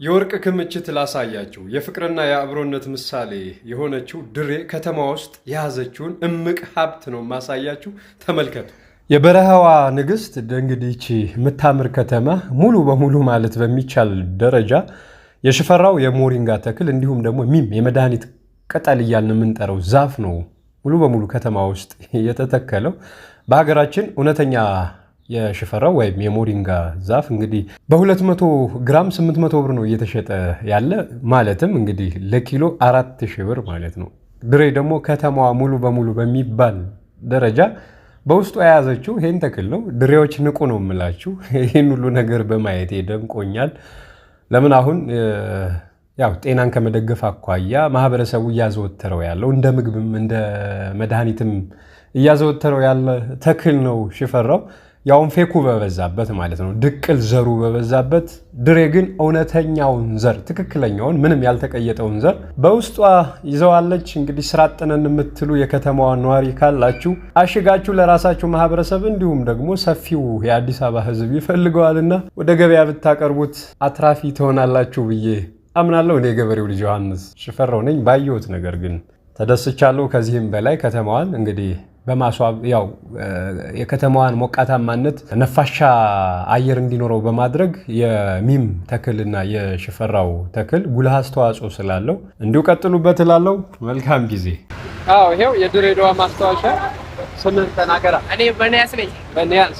የወርቅ ክምችት ላሳያችሁ የፍቅርና የአብሮነት ምሳሌ የሆነችው ድሬ ከተማ ውስጥ የያዘችውን እምቅ ሀብት ነው ማሳያችሁ። ተመልከቱ። የበረሃዋ ንግስት እንግዲህ የምታምር ከተማ ሙሉ በሙሉ ማለት በሚቻል ደረጃ የሽፈራው የሞሪንጋ ተክል እንዲሁም ደግሞ ሚም የመድኃኒት ቅጠል እያልን የምንጠራው ዛፍ ነው ሙሉ በሙሉ ከተማ ውስጥ የተተከለው። በሀገራችን እውነተኛ የሽፈራው ወይም የሞሪንጋ ዛፍ እንግዲህ በ200 ግራም 800 ብር ነው እየተሸጠ ያለ። ማለትም እንግዲህ ለኪሎ 4000 ብር ማለት ነው። ድሬ ደግሞ ከተማዋ ሙሉ በሙሉ በሚባል ደረጃ በውስጡ የያዘችው ይሄን ተክል ነው። ድሬዎች ንቁ ነው የምላችሁ። ይሄን ሁሉ ነገር በማየት ደምቆኛል። ለምን አሁን ያው ጤናን ከመደገፍ አኳያ ማህበረሰቡ እያዘወተረው ያለው እንደ ምግብም እንደ መድኃኒትም እያዘወተረው ያለ ተክል ነው ሽፈራው። ያውን ፌኩ በበዛበት ማለት ነው፣ ድቅል ዘሩ በበዛበት። ድሬ ግን እውነተኛውን ዘር ትክክለኛውን ምንም ያልተቀየጠውን ዘር በውስጧ ይዘዋለች። እንግዲህ ስራ አጥነን የምትሉ የከተማዋ ነዋሪ ካላችሁ አሽጋችሁ ለራሳችሁ ማህበረሰብ እንዲሁም ደግሞ ሰፊው የአዲስ አበባ ህዝብ ይፈልገዋልና ወደ ገበያ ብታቀርቡት አትራፊ ትሆናላችሁ ብዬ አምናለሁ። እኔ ገበሬው ልጅ ዮሐንስ ሽፈራው ነኝ። ባየሁት ነገር ግን ተደስቻለሁ። ከዚህም በላይ ከተማዋን እንግዲህ በማስዋብ ያው የከተማዋን ሞቃታማነት ነፋሻ አየር እንዲኖረው በማድረግ የሚም ተክልና የሽፈራው ተክል ጉልህ አስተዋጽኦ ስላለው እንዲሁ ቀጥሉበት እላለሁ። መልካም ጊዜ። ይሄው የድሬዳዋ ማስታወሻ። ስምን ተናገራ። እኔ በኒያስ ነኝ። በኒያስ